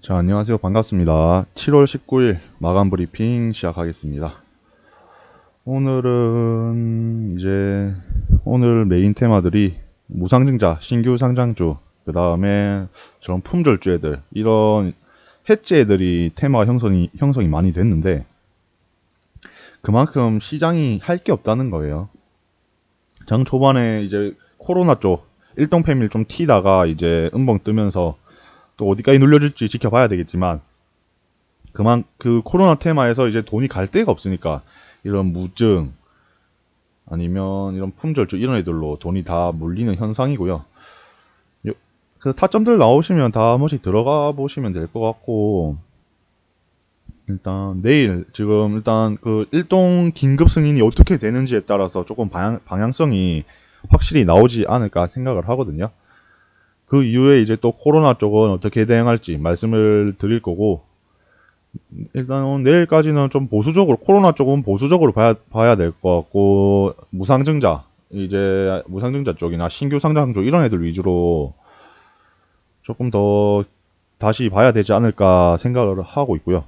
자, 안녕하세요. 반갑습니다. 7월 19일 마감 브리핑 시작하겠습니다. 오늘 메인 테마들이 무상증자, 신규 상장주, 그 다음에 저런 품절주 이런 해지 애들이 테마가 형성이 많이 됐는데, 그만큼 시장이 할 게 없다는 거예요. 장 초반에 이제 코로나 쪽, 일동패밀 좀 튀다가 이제 음봉 뜨면서 또 어디까지 눌려줄지 지켜봐야 되겠지만, 그 코로나 테마에서 이제 돈이 갈 데가 없으니까 이런 무증 아니면 이런 품절주 이런 애들로 돈이 다 몰리는 현상이고요. 그 타점들 나오시면 다 한 번씩 들어가 보시면 될 것 같고, 일단 내일 지금 일단 그 일동 긴급 승인이 어떻게 되는지에 따라서 조금 방향성이 확실히 나오지 않을까 생각을 하거든요. 그 이후에 이제 또 코로나 쪽은 어떻게 대응할지 말씀을 드릴 거고, 일단 내일까지는 좀 보수적으로 코로나 쪽은 보수적으로 봐야 될 것 같고, 무상증자 쪽이나 신규 상장 쪽 이런 애들 위주로 조금 더 다시 봐야 되지 않을까 생각을 하고 있고요.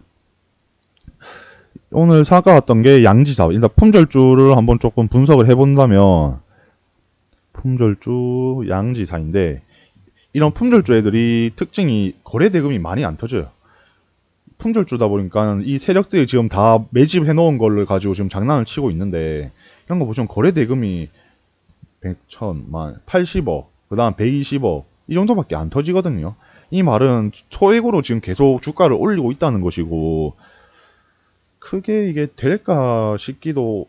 오늘 사과왔던 게 양지사업. 일단 품절주를 한번 조금 분석을 해본다면, 품절주 양지사인데, 이런 품절주 애들이 특징이 거래 대금이 많이 안 터져요. 품절주다 보니까 이 세력들이 지금 다 매집해 놓은 거를 가지고 지금 장난을 치고 있는데, 이런 거 보시면 거래 대금이 100, 1000만, 80억, 그 다음 120억 이 정도밖에 안 터지거든요. 이 말은 소액으로 지금 계속 주가를 올리고 있다는 것이고, 크게 이게 될까 싶기도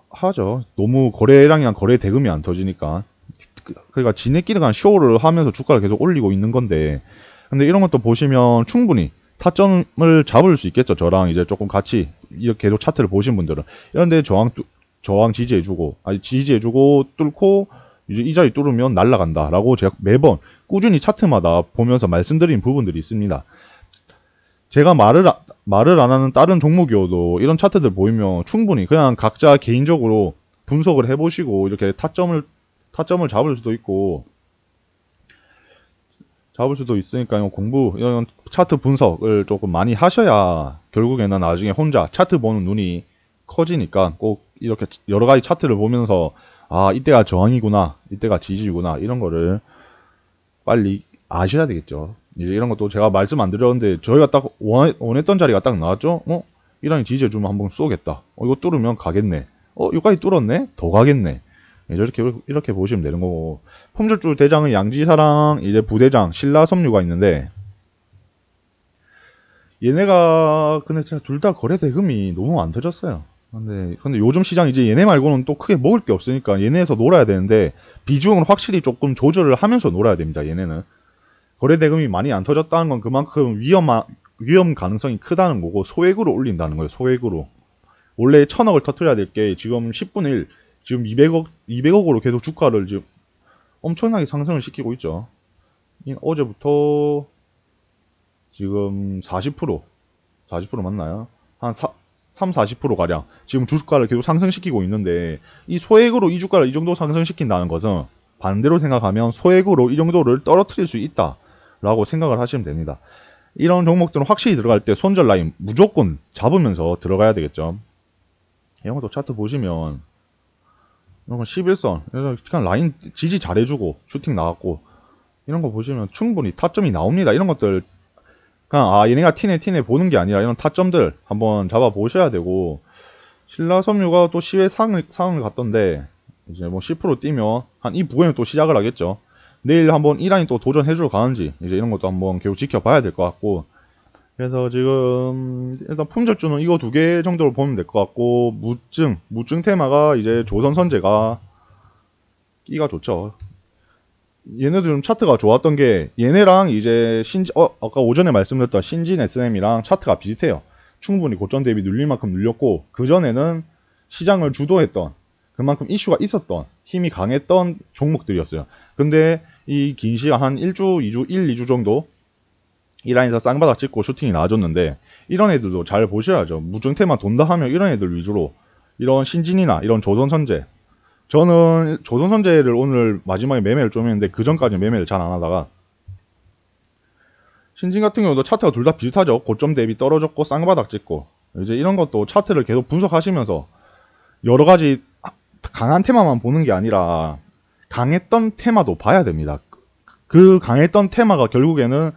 하죠. 너무 거래량이랑 거래 대금이 안 터지니까. 그러니까 지네끼리 간 쇼를 하면서 주가를 계속 올리고 있는 건데, 근데 이런 것도 보시면 충분히 타점을 잡을 수 있겠죠. 저랑 이제 조금 같이 이렇게 계속 차트를 보신 분들은. 이런데 저항 지지해주고 뚫고 이제 이 자리 뚫으면 날라간다라고 제가 매번 꾸준히 차트마다 보면서 말씀드린 부분들이 있습니다. 제가 말을 안 하는 다른 종목이어도 이런 차트들 보이면 충분히 그냥 각자 개인적으로 분석을 해보시고 이렇게 타점을 잡을 수도 있으니까요. 이런 차트 분석을 조금 많이 하셔야 결국에는 나중에 혼자 차트 보는 눈이 커지니까, 꼭 이렇게 여러 가지 차트를 보면서 아, 이때가 저항이구나, 이때가 지지구나, 이런 거를 빨리 아셔야 되겠죠. 이제 이런 것도 제가 말씀 안 드렸는데, 저희가 딱 원했던 자리가 딱 나왔죠? 이 라인 지지해주면 한번 쏘겠다. 이거 뚫으면 가겠네. 여기까지 뚫었네? 더 가겠네. 이렇게 보시면 되는 거고, 품절주 대장은 양지사랑 이제 부대장 신라섬유가 있는데, 얘네가 근데 진짜 둘 다 거래 대금이 너무 안 터졌어요. 근데 요즘 시장 이제 얘네 말고는 또 크게 먹을 게 없으니까 얘네에서 놀아야 되는데, 비중을 확실히 조금 조절을 하면서 놀아야 됩니다. 얘네는 거래 대금이 많이 안 터졌다는 건 그만큼 위험 가능성이 크다는 거고, 소액으로 올린다는 거예요. 소액으로 원래 1000억을 터뜨려야 될 게 지금 10분의 1, 지금 200억으로 계속 주가를 지금 엄청나게 상승을 시키고 있죠. 어제부터 지금 40% 맞나요? 한 40% 가량 지금 주가를 계속 상승시키고 있는데, 이 소액으로 이 주가를 이 정도 상승시킨다는 것은 반대로 생각하면 소액으로 이 정도를 떨어뜨릴 수 있다라고 생각을 하시면 됩니다. 이런 종목들은 확실히 들어갈 때 손절 라인 무조건 잡으면서 들어가야 되겠죠. 이런 것도 차트 보시면 이런 건 11선 그냥 라인 지지 잘해주고 슈팅 나왔고, 이런 거 보시면 충분히 타점이 나옵니다. 이런 것들 그냥 얘네가 티네 보는 게 아니라 이런 타점들 한번 잡아 보셔야 되고, 신라섬유가 또 시외 상을 갔던데, 이제 뭐 10% 뛰면 한 이 부근에 또 시작을 하겠죠. 내일 한번 이 라인 또 도전해주러 가는지 이제 이런 것도 한번 계속 지켜봐야 될 것 같고, 그래서 지금 일단 품절주는 이거 두 개 정도로 보면 될 것 같고, 무증 테마가 이제 조선선제가 끼가 좋죠. 얘네도 좀 차트가 좋았던 게, 얘네랑 이제 아까 오전에 말씀드렸던 신진 SM이랑 차트가 비슷해요. 충분히 고점 대비 눌릴 만큼 눌렸고, 그전에는 시장을 주도했던, 그만큼 이슈가 있었던, 힘이 강했던 종목들이었어요. 근데 이 긴 시간 한 2주 정도 이 라인에서 쌍바닥 찍고 슈팅이 나와줬는데, 이런 애들도 잘 보셔야죠. 무증태만 돈다 하면 이런 애들 위주로, 이런 신진이나 이런 조선선제, 저는 조선선제를 오늘 마지막에 매매를 좀 했는데, 그 전까지 매매를 잘 안 하다가 신진 같은 경우도 차트가 둘 다 비슷하죠. 고점 대비 떨어졌고 쌍바닥 찍고 이제 이런 것도 차트를 계속 분석하시면서 여러 가지 강한 테마만 보는 게 아니라 강했던 테마도 봐야 됩니다. 그 강했던 테마가 결국에는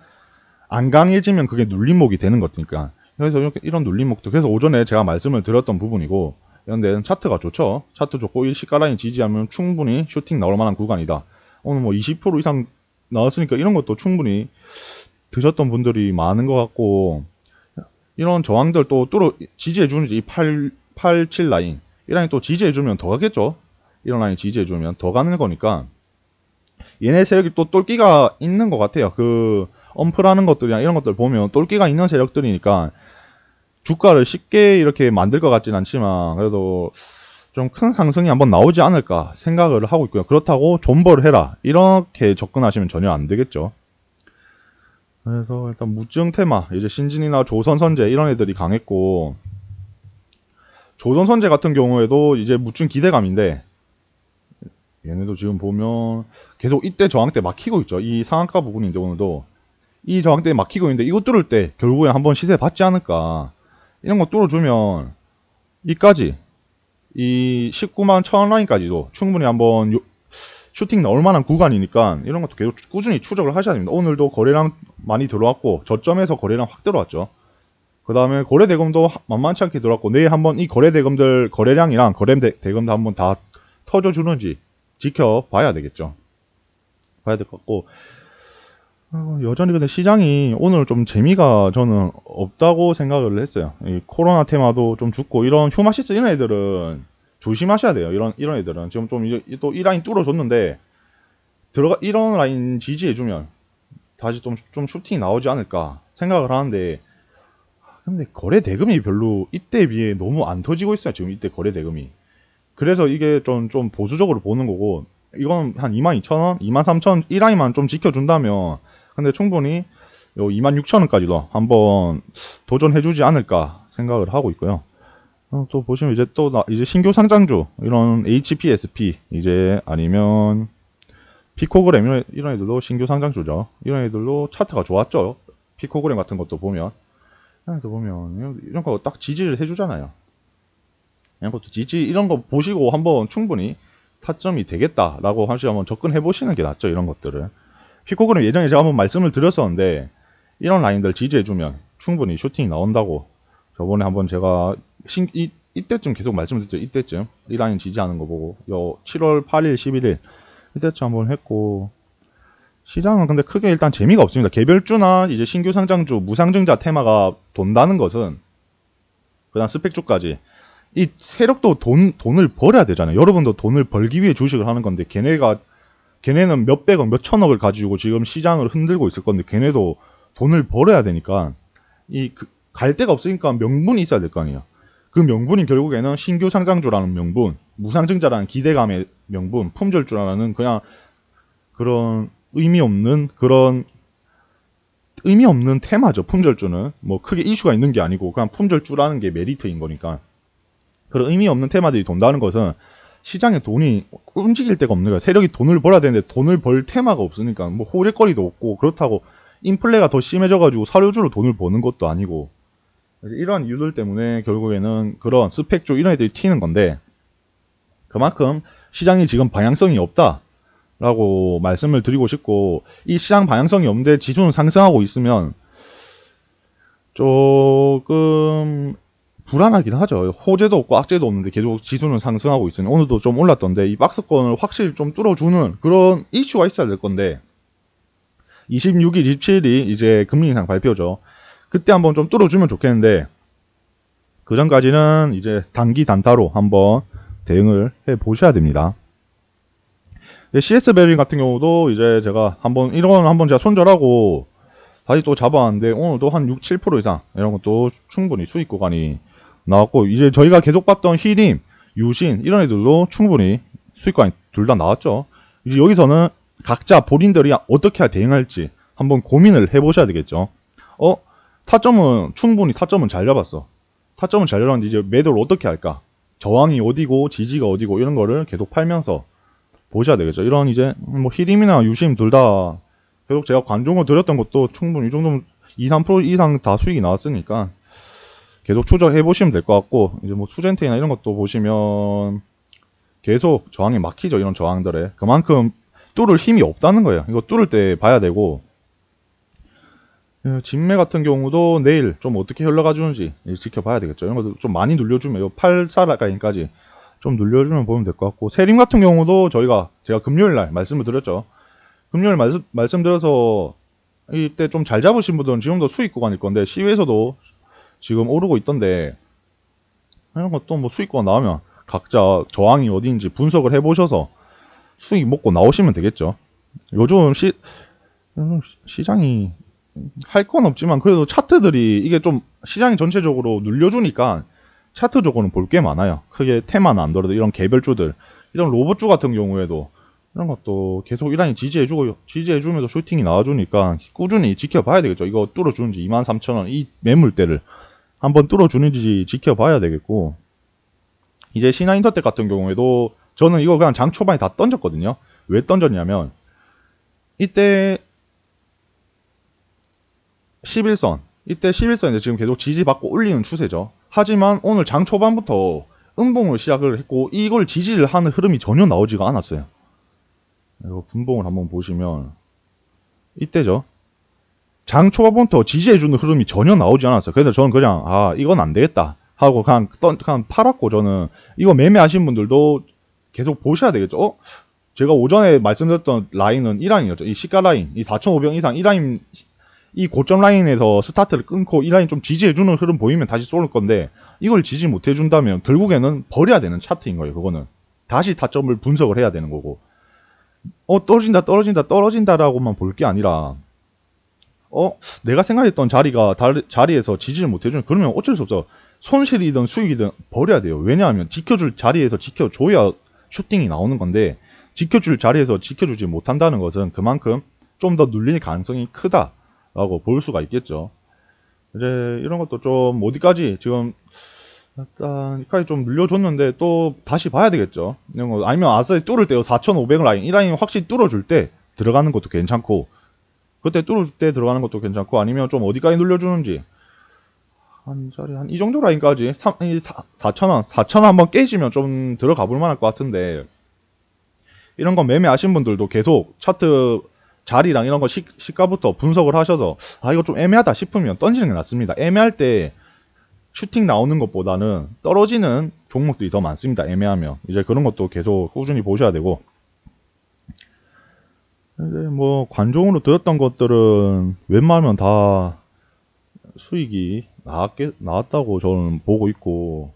안 강해지면 그게 눌림목이 되는 거니까. 그래서 이런 눌림목도 그래서 오전에 제가 말씀을 드렸던 부분이고 이런 데는 차트가 좋죠. 차트 좋고 이 시가라인 지지하면 충분히 슈팅 나올 만한 구간이다. 오늘 뭐 20% 이상 나왔으니까 이런 것도 충분히 드셨던 분들이 많은 것 같고 이런 저항들 또 뚫어 지지해주는 이 7 라인 이 라인 또 지지해주면 더 가겠죠. 이런 라인 지지해주면 더 가는 거니까 얘네 세력이 또 똘끼가 있는 것 같아요. 그 엄프라는 것들이랑 이런 것들 보면 똘끼가 있는 세력들이니까 주가를 쉽게 이렇게 만들 것 같진 않지만 그래도 좀 큰 상승이 한번 나오지 않을까 생각을 하고 있고요. 그렇다고 존버를 해라 이렇게 접근하시면 전혀 안 되겠죠. 그래서 일단 무증 테마 이제 신진이나 조선선제 이런 애들이 강했고 조선선제 같은 경우에도 이제 무증 기대감인데 얘네도 지금 보면 계속 이때 저항대 막히고 있죠. 이 상한가 부분인데 오늘도 이 저항대에 막히고 있는데 이거 뚫을 때 결국에 한번 시세 받지 않을까. 이런 거 뚫어주면 이까지 이 19만 1000원 라인까지도 충분히 한번 슈팅 나올 만한 구간이니까 이런 것도 계속 꾸준히 추적을 하셔야 됩니다. 오늘도 거래량 많이 들어왔고 저점에서 거래량 확 들어왔죠. 그 다음에 거래대금도 만만치 않게 들어왔고 내일 한번 이 거래대금들 거래량이랑 거래대금도 한번 다 터져주는지 지켜봐야 되겠죠. 봐야 될 것 같고 여전히 근데 시장이 오늘 좀 재미가 저는 없다고 생각을 했어요. 이 코로나 테마도 좀 죽고 이런 휴마시스 이런 애들은 조심하셔야 돼요. 이런 애들은 지금 좀 또 이 라인 뚫어줬는데 이런 라인 지지해주면 다시 좀 슈팅이 나오지 않을까 생각을 하는데 근데 거래 대금이 별로 이때에 비해 너무 안 터지고 있어요. 지금 이때 거래 대금이. 그래서 이게 좀 보수적으로 보는 거고 이건 한 22,000원, 23,000원 이 라인만 좀 지켜준다면 근데 충분히 26,000원까지도 한번 도전해주지 않을까 생각을 하고 있고요. 또 보시면 이제 이제 신규 상장주 이런 HPSP 이제 아니면 피코그램 이런 애들도 신규 상장주죠. 이런 애들도 차트가 좋았죠. 피코그램 같은 것도 보면 이런 거 딱 지지를 해주잖아요. 이런 것도 이런 거 보시고 한번 충분히 타점이 되겠다라고 한번 접근해 보시는 게 낫죠. 이런 것들을. 피코그램 예전에 제가 한번 말씀을 드렸었는데 이런 라인들 지지해주면 충분히 슈팅이 나온다고 저번에 한번 제가 이때쯤 계속 말씀드렸죠. 이때쯤 이 라인 지지하는 거 보고 7월 8일 11일 이때쯤 한번 했고 시장은 근데 크게 일단 재미가 없습니다. 개별주나 이제 신규 상장주 무상증자 테마가 돈다는 것은 그다음 스펙주까지 이 세력도 돈을 벌어야 되잖아요. 여러분도 돈을 벌기 위해 주식을 하는 건데 걔네는 몇백억, 몇천억을 가지고 지금 시장을 흔들고 있을 건데 걔네도 돈을 벌어야 되니까 갈 데가 없으니까 명분이 있어야 될 거 아니에요. 그 명분이 결국에는 신규 상장주라는 명분, 무상증자라는 기대감의 명분, 품절주라는 그냥 그런 의미 없는 테마죠. 품절주는 뭐 크게 이슈가 있는 게 아니고 그냥 품절주라는 게 메리트인 거니까 그런 의미 없는 테마들이 돈다는 것은 시장에 돈이 움직일 데가 없는 거야. 세력이 돈을 벌어야 되는데 돈을 벌 테마가 없으니까 뭐 호재거리도 없고 그렇다고 인플레가 더 심해져가지고 사료주로 돈을 버는 것도 아니고 이러한 이유들 때문에 결국에는 그런 스펙주 이런 애들이 튀는 건데 그만큼 시장이 지금 방향성이 없다라고 말씀을 드리고 싶고 이 시장 방향성이 없는데 지수는 상승하고 있으면 조금 불안하긴 하죠. 호재도 없고 악재도 없는데 계속 지수는 상승하고 있으니 오늘도 좀 올랐던데 이 박스권을 확실히 좀 뚫어주는 그런 이슈가 있어야 될 건데 26일, 27일이 이제 금리 인상 발표죠. 그때 한번 좀 뚫어주면 좋겠는데 그 전까지는 이제 단기 단타로 한번 대응을 해 보셔야 됩니다. CS 베리 같은 경우도 이제 제가 한번 제가 손절하고 다시 또 잡아왔는데 오늘도 한 6, 7% 이상 이런 것도 충분히 수익 구간이 나왔고 이제 저희가 계속 봤던 히림, 유신 이런 애들도 충분히 수익 구간이 둘 다 나왔죠. 이제 여기서는 각자 본인들이 어떻게 대응할지 한번 고민을 해보셔야 되겠죠. 타점은 잘 잡았어. 타점은 잘 잡았는데 이제 매도를 어떻게 할까? 저항이 어디고 지지가 어디고 이런 거를 계속 팔면서 보셔야 되겠죠. 이런 이제 뭐 히림이나 유심 둘 다 계속 제가 관종을 드렸던 것도 충분히 이 정도면 2, 3% 이상 다 수익이 나왔으니까 계속 추적해 보시면 될 것 같고, 이제 뭐 수젠테이나 이런 것도 보시면 계속 저항이 막히죠. 이런 저항들에 그만큼 뚫을 힘이 없다는 거예요. 이거 뚫을 때 봐야 되고, 진매 같은 경우도 내일 좀 어떻게 흘러가 주는지 지켜봐야 되겠죠. 이런 것도 좀 많이 눌려주면 8사라인까지 좀 눌려주면 보면 될 것 같고, 세림 같은 경우도 제가 금요일날 말씀을 드렸죠. 금요일 말씀드려서 이때 좀 잘 잡으신 분들은 지금도 수익 구간일 건데 시외에서도 지금 오르고 있던데, 이런 것도 뭐 수익 구간 나오면 각자 저항이 어디인지 분석을 해보셔서 수익 먹고 나오시면 되겠죠. 요즘 시장이 할 건 없지만 그래도 차트들이 이게 좀 시장이 전체적으로 눌려주니까 차트적으로는 볼 게 많아요. 크게 테마는 안 더라도 이런 개별주들, 이런 로봇주 같은 경우에도 이런 것도 계속 이 라인 지지해주면서 슈팅이 나와주니까 꾸준히 지켜봐야 되겠죠. 이거 뚫어주는지 23,000원 이 매물대를 한번 뚫어주는지 지켜봐야 되겠고, 이제 신한인터텍 같은 경우에도 저는 이거 그냥 장 초반에 다 던졌거든요. 왜 던졌냐면 이때 11선, 이때 11선인데 지금 계속 지지받고 올리는 추세죠. 하지만 오늘 장 초반부터 음봉을 시작을 했고 이걸 지지를 하는 흐름이 전혀 나오지가 않았어요. 이거 분봉을 한번 보시면 이때죠. 장 초반부터 지지해주는 흐름이 전혀 나오지 않았어요. 그래서 저는 그냥 이건 안 되겠다 하고 그냥 팔았고, 저는 이거 매매하신 분들도 계속 보셔야 되겠죠. 제가 오전에 말씀드렸던 라인은 이 라인이었죠. 이 시가 라인, 이 4,500원 이상 이 라인, 이 고점 라인에서 스타트를 끊고 이 라인 좀 지지해주는 흐름 보이면 다시 쏠 건데, 이걸 지지 못해준다면 결국에는 버려야 되는 차트인 거예요. 그거는 다시 타점을 분석을 해야 되는 거고, 떨어진다라고만 볼 게 아니라 내가 생각했던 자리에서 지지를 못해주면 그러면 어쩔 수 없어. 손실이든 수익이든 버려야 돼요. 왜냐하면 지켜줄 자리에서 지켜줘야 슈팅이 나오는 건데, 지켜줄 자리에서 지켜주지 못한다는 것은 그만큼 좀 더 눌릴 가능성이 크다라고 볼 수가 있겠죠. 이제 이런 것도 좀 어디까지 지금 일단 여기까지 좀 눌려줬는데 또 다시 봐야 되겠죠. 이런 거 아니면 아싸리 뚫을 때요. 4,500 라인, 이 라인 확실히 뚫어줄 때 들어가는 것도 괜찮고, 그때 뚫을 때 들어가는 것도 괜찮고, 아니면 좀 어디까지 눌려주는지 한 이 정도 라인까지 4,000원 한번 깨지면 좀 들어가 볼 만할 것 같은데, 이런 거 매매하신 분들도 계속 차트 자리랑 이런 거 시가부터 분석을 하셔서 이거 좀 애매하다 싶으면 던지는 게 낫습니다. 애매할 때 슈팅 나오는 것보다는 떨어지는 종목들이 더 많습니다. 애매하면 이제 그런 것도 계속 꾸준히 보셔야 되고, 이제 뭐 관종으로 들었던 것들은 웬만하면 다 수익이 나왔다고 저는 보고 있고,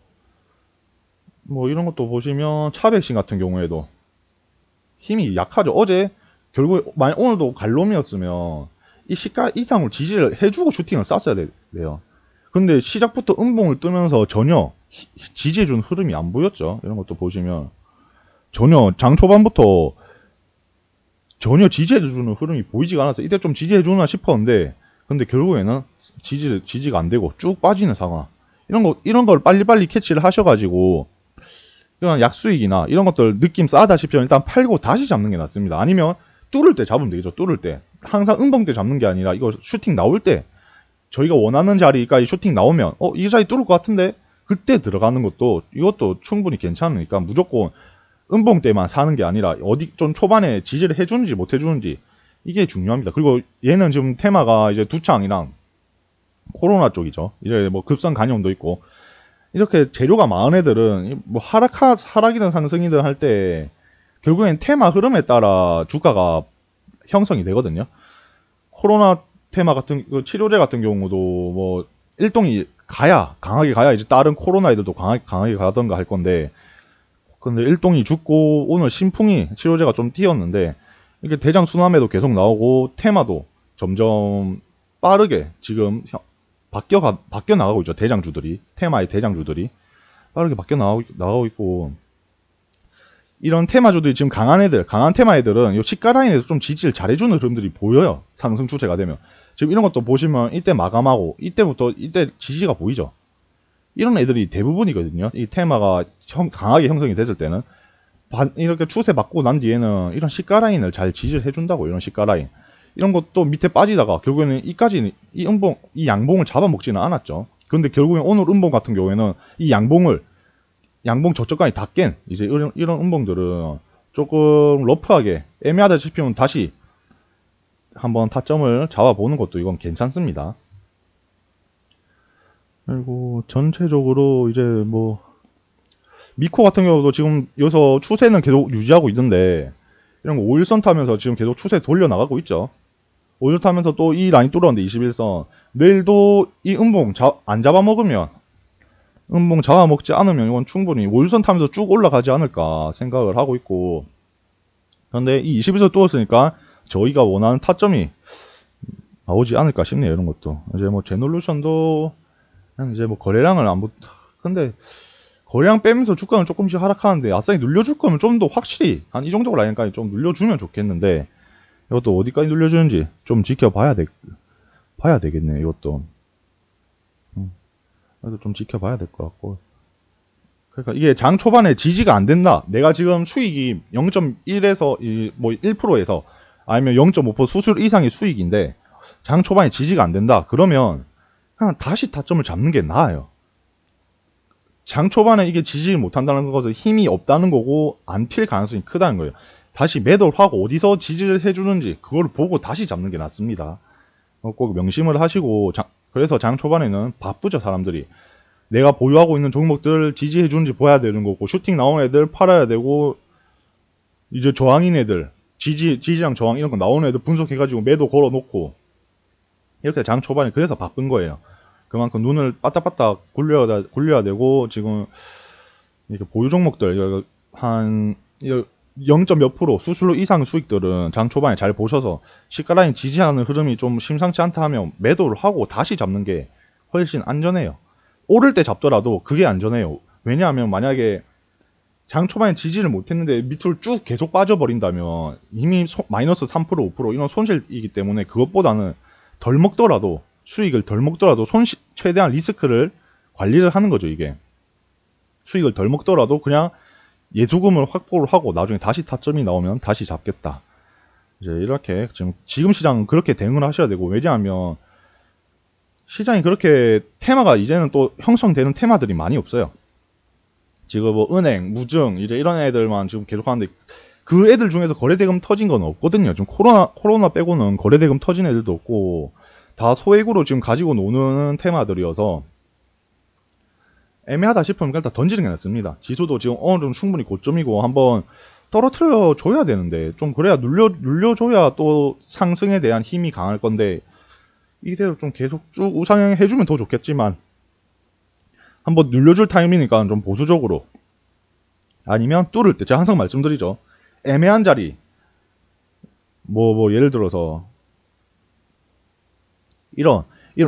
뭐 이런 것도 보시면 차백신 같은 경우에도 힘이 약하죠. 어제 결국에 만약 오늘도 갈롬이었으면 이 시가 이상으로 지지를 해주고 슈팅을 쐈어야 돼요. 근데 시작부터 음봉을 뜨면서 전혀 지지해준 흐름이 안 보였죠. 이런 것도 보시면 전혀 장 초반부터 전혀 지지해주는 흐름이 보이지가 않았어요. 이때 좀 지지해주나 싶었는데, 근데 결국에는 지지가 안 되고 쭉 빠지는 상황. 이런 걸 빨리빨리 캐치를 하셔가지고 그냥 약수익이나 이런 것들 느낌 싸다 싶으면 일단 팔고 다시 잡는 게 낫습니다. 아니면 뚫을 때 잡으면 되겠죠. 뚫을 때 항상 음봉 때 잡는 게 아니라 이거 슈팅 나올 때 저희가 원하는 자리까지 슈팅 나오면 이 자리 뚫을 것 같은데 그때 들어가는 이것도 충분히 괜찮으니까 무조건 음봉 때만 사는 게 아니라 어디 좀 초반에 지지를 해주는지 못 해주는지 이게 중요합니다. 그리고 얘는 지금 테마가 이제 두창이랑 코로나 쪽이죠. 이제 뭐 급성 간염도 있고, 이렇게 재료가 많은 애들은 뭐 하락이든 상승이든 할 때 결국엔 테마 흐름에 따라 주가가 형성이 되거든요. 코로나 테마 같은 치료제 같은 경우도 뭐 일동이 강하게 가야 이제 다른 코로나 애들도 강하게 가던가 할 건데, 근데 일동이 죽고 오늘 신풍이 치료제가 좀 뛰었는데 이게 대장 순환에도 계속 나오고 테마도 점점 빠르게 지금 바뀌어 나가고 있죠. 대장주들이, 테마의 대장주들이 빠르게 바뀌어 나가고 있고, 이런 테마주들이 지금 강한 테마 애들은 이 시가 라인에서 좀 지지를 잘해주는 흐름들이 보여요. 상승 추세가 되면 지금 이런 것도 보시면 이때 마감하고 이때 지지가 보이죠. 이런 애들이 대부분이거든요. 이 테마가 강하게 형성이 됐을 때는 이렇게 추세 받고 난 뒤에는 이런 시가 라인을 잘 지지를 해준다고. 이런 시가 라인 이런 것도 밑에 빠지다가 결국에는 이 음봉, 이 양봉을 잡아먹지는 않았죠. 그런데 결국엔 오늘 음봉 같은 경우에는 이 양봉 저점까지 다 깬, 이제 이런 음봉들은 조금 러프하게 애매하다 싶으면 다시 한번 타점을 잡아보는 것도 이건 괜찮습니다. 그리고 전체적으로 이제 뭐 미코 같은 경우도 지금 여기서 추세는 계속 유지하고 있는데 이런 거 5일선 타면서 지금 계속 추세 돌려나가고 있죠. 5일 타면서 또 이 라인 뚫었는데 21선 내일도 이 음봉 안 잡아먹으면 음봉 잡아먹지 않으면 이건 충분히 5일선 타면서 쭉 올라가지 않을까 생각을 하고 있고, 그런데 이 21선 뚫었으니까 저희가 원하는 타점이 나오지 않을까 싶네요. 이런 것도 이제 뭐 제놀루션도 이제 뭐 거래량을 안 근데 거래량 빼면서 주가는 조금씩 하락하는데 아싸리 눌려줄 거면 좀 더 확실히 한 이 정도 라인까지 좀 눌려주면 좋겠는데, 이것도 어디까지 눌려주는지 좀 봐야 되겠네. 이것도 그래도 좀 지켜봐야 될 것 같고. 그러니까 이게 장 초반에 지지가 안 된다. 내가 지금 수익이 0.1에서 뭐 1%에서 아니면 0.5% 수술 이상의 수익인데 장 초반에 지지가 안 된다. 그러면 그냥 다시 타점을 잡는 게 나아요. 장 초반에 이게 지지를 못한다는 것은 힘이 없다는 거고 안 튈 가능성이 크다는 거예요. 다시 매도를 하고 어디서 지지를 해주는지 그걸 보고 다시 잡는 게 낫습니다. 꼭 명심을 하시고, 그래서 장 초반에는 바쁘죠. 사람들이 내가 보유하고 있는 종목들 지지해 주는지 봐야 되는 거고, 슈팅 나온 애들 팔아야 되고, 이제 저항인 애들 지지랑 저항 이런 거 나오는 애들 분석해가지고 매도 걸어놓고, 이렇게 장 초반에 그래서 바쁜 거예요. 그만큼 눈을 빠딱빠딱 굴려야 되고, 지금 이렇게 보유 종목들 한 0. 몇 프로 수수료 이상 수익들은 장 초반에 잘 보셔서 시가라인 지지하는 흐름이 좀 심상치 않다 하면 매도를 하고 다시 잡는 게 훨씬 안전해요. 오를 때 잡더라도 그게 안전해요. 왜냐하면 만약에 장 초반에 지지를 못했는데 밑으로 쭉 계속 빠져버린다면 이미 마이너스 3% 5% 이런 손실이기 때문에 그것보다는 덜 먹더라도 수익을 덜 먹더라도 최대한 리스크를 관리를 하는 거죠. 이게 수익을 덜 먹더라도 그냥 예수금을 확보를 하고 나중에 다시 타점이 나오면 다시 잡겠다. 이제 이렇게 지금 시장은 그렇게 대응을 하셔야 되고, 왜냐하면 시장이 그렇게 테마가 이제는 또 형성되는 테마들이 많이 없어요. 지금 뭐 은행, 무증 이제 이런 애들만 지금 계속 하는데 그 애들 중에서 거래대금 터진 건 없거든요. 지금 코로나 빼고는 거래대금 터진 애들도 없고 다 소액으로 지금 가지고 노는 테마들이어서 애매하다 싶으면 일단 던지는 게 낫습니다. 지수도 지금 어느 정도 충분히 고점이고 한번 떨어뜨려 줘야 되는데, 좀 그래야 눌려줘야 또 상승에 대한 힘이 강할 건데, 이대로 좀 계속 쭉 우상향 해주면 더 좋겠지만 한번 눌려줄 타임이니까 좀 보수적으로, 아니면 뚫을 때 제가 항상 말씀드리죠. 애매한 자리 뭐 예를 들어서 이런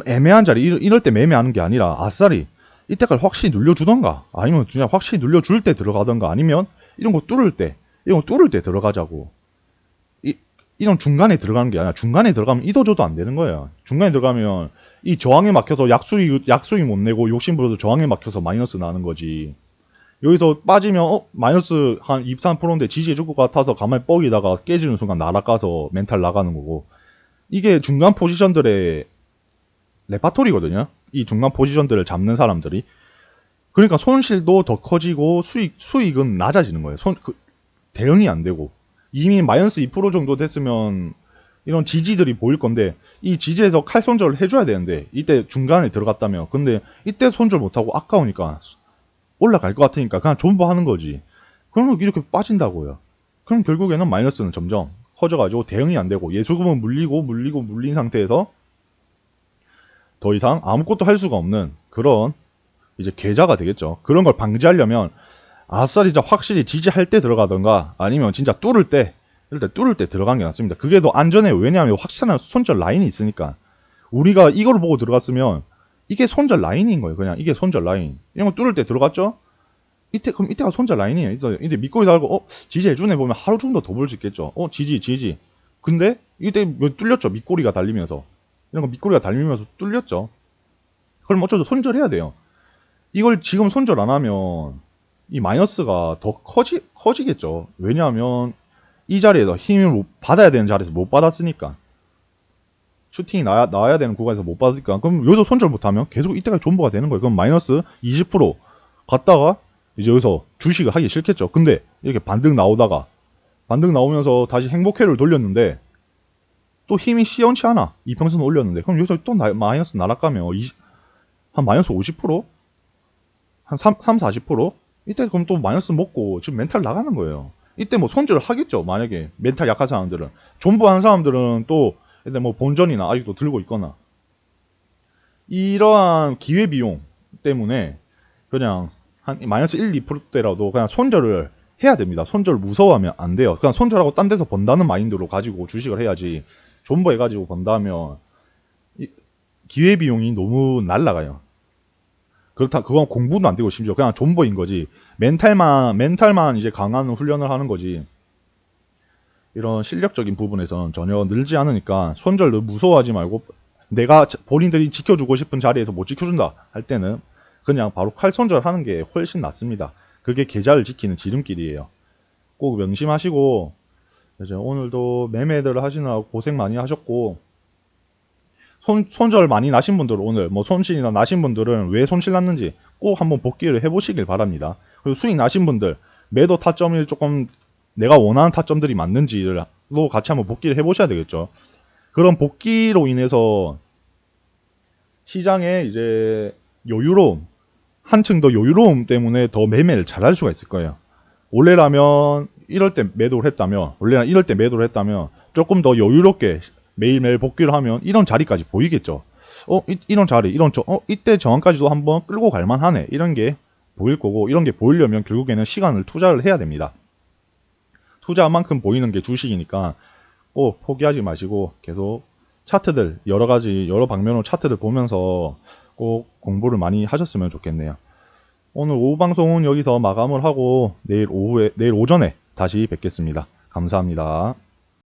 애매한 자리 이럴 때 매매하는 게 아니라 아싸리 이때까지 확실히 눌려주던가 아니면 그냥 확실히 눌려줄 때 들어가던가, 아니면 이런 거 뚫을 때 들어가자고. 이런 중간에 들어가는 게 아니라 중간에 들어가면 이도저도 안 되는 거예요. 중간에 들어가면 이 저항에 막혀서 약수익 못 내고 욕심부려서 저항에 막혀서 마이너스 나는 거지. 여기서 빠지면 마이너스 한 2, 3%인데 지지해줄 것 같아서 가만히 뻐기다가 깨지는 순간 날아가서 멘탈 나가는 거고, 이게 중간 포지션들의 레파토리거든요. 이 중간 포지션들을 잡는 사람들이. 그러니까 손실도 더 커지고 수익은 낮아지는 거예요. 대응이 안 되고, 이미 마이너스 2% 정도 됐으면 이런 지지들이 보일 건데 이 지지에서 칼 손절을 해줘야 되는데 이때 중간에 들어갔다며, 근데 이때 손절 못하고 아까우니까 올라갈 것 같으니까 그냥 존버하는 거지. 그러면 이렇게 빠진다고요. 그럼 결국에는 마이너스는 점점 커져가지고 대응이 안 되고 예수금은 물린 상태에서 더 이상 아무것도 할 수가 없는 그런 이제 계좌가 되겠죠. 그런 걸 방지하려면 아싸리 진짜 확실히 지지할 때 들어가던가 아니면 진짜 뚫을 때 들어간 게 낫습니다. 그게 더 안전해요. 왜냐하면 확실한 손절 라인이 있으니까. 우리가 이걸 보고 들어갔으면 이게 손절 라인인 거예요. 그냥 이게 손절 라인. 이런 거 뚫을 때 들어갔죠? 그럼 이때가 손절 라인이에요. 이때 밑꼬리 달고 지지해주네 보면 하루 정도 더 볼 수 있겠죠. 지지. 근데 이때 뚫렸죠. 밑꼬리가 달리면서. 이런 거 밑꼬리가 달리면서 뚫렸죠. 그럼 어쩌죠? 손절해야 돼요. 이걸 지금 손절 안 하면 이 마이너스가 더 커지겠죠. 왜냐하면 이 자리에서 힘을 받아야 되는 자리에서 못 받았으니까. 슈팅이 나와야 되는 구간에서 못 받으니까 그럼 여기서 손절 못하면 계속 이때까지 존버가 되는 거예요. 그럼 마이너스 20% 갔다가 이제 여기서 주식을 하기 싫겠죠. 근데 이렇게 반등 나오면서 다시 행복회를 돌렸는데 또 힘이 시원치 않아. 이평선 올렸는데 그럼 여기서 또 마이너스 날아가면 한 마이너스 50%? 한 3, 40%? 이때 그럼 또 마이너스 먹고 지금 멘탈 나가는 거예요. 이때 뭐 손절을 하겠죠. 만약에 멘탈 약한 사람들은. 존버하는 사람들은 또 일단 뭐 본전이나 아직도 들고 있거나 이러한 기회비용 때문에 그냥 한 마이너스 1, 2%대라도 그냥 손절을 해야 됩니다. 손절 무서워하면 안 돼요. 그냥 손절하고 딴 데서 번다는 마인드로 가지고 주식을 해야지 존버해가지고 번다면 기회비용이 너무 날라가요. 그건 공부도 안 되고 심지어 그냥 존버인 거지. 멘탈만 이제 강한 훈련을 하는 거지. 이런 실력적인 부분에서는 전혀 늘지 않으니까 손절을 무서워하지 말고 내가 본인들이 지켜주고 싶은 자리에서 못 지켜준다 할 때는 그냥 바로 칼 손절하는 게 훨씬 낫습니다. 그게 계좌를 지키는 지름길이에요. 꼭 명심하시고 이제 오늘도 매매들 하시느라고 고생 많이 하셨고 손절 많이 나신 분들 오늘 뭐 손실이나 나신 분들은 왜 손실 났는지 꼭 한번 복기를 해보시길 바랍니다. 그리고 수익 나신 분들 매도 타점이 조금 내가 원하는 타점들이 맞는지도 같이 한번 복기를 해보셔야 되겠죠. 그런 복기로 인해서 시장에 이제 여유로움, 한층 더 여유로움 때문에 더 매매를 잘할 수가 있을 거예요. 원래라면 이럴 때 매도를 했다면 조금 더 여유롭게 매일매일 복귀를 하면 이런 자리까지 보이겠죠. 이런 자리, 이때 저항까지도 한번 끌고 갈 만하네. 이런 게 보일 거고, 이런 게 보이려면 결국에는 시간을 투자를 해야 됩니다. 투자한 만큼 보이는 게 주식이니까 꼭 포기하지 마시고 계속 차트들, 여러 방면으로 차트를 보면서 꼭 공부를 많이 하셨으면 좋겠네요. 오늘 오후 방송은 여기서 마감을 하고 내일 오전에 다시 뵙겠습니다. 감사합니다.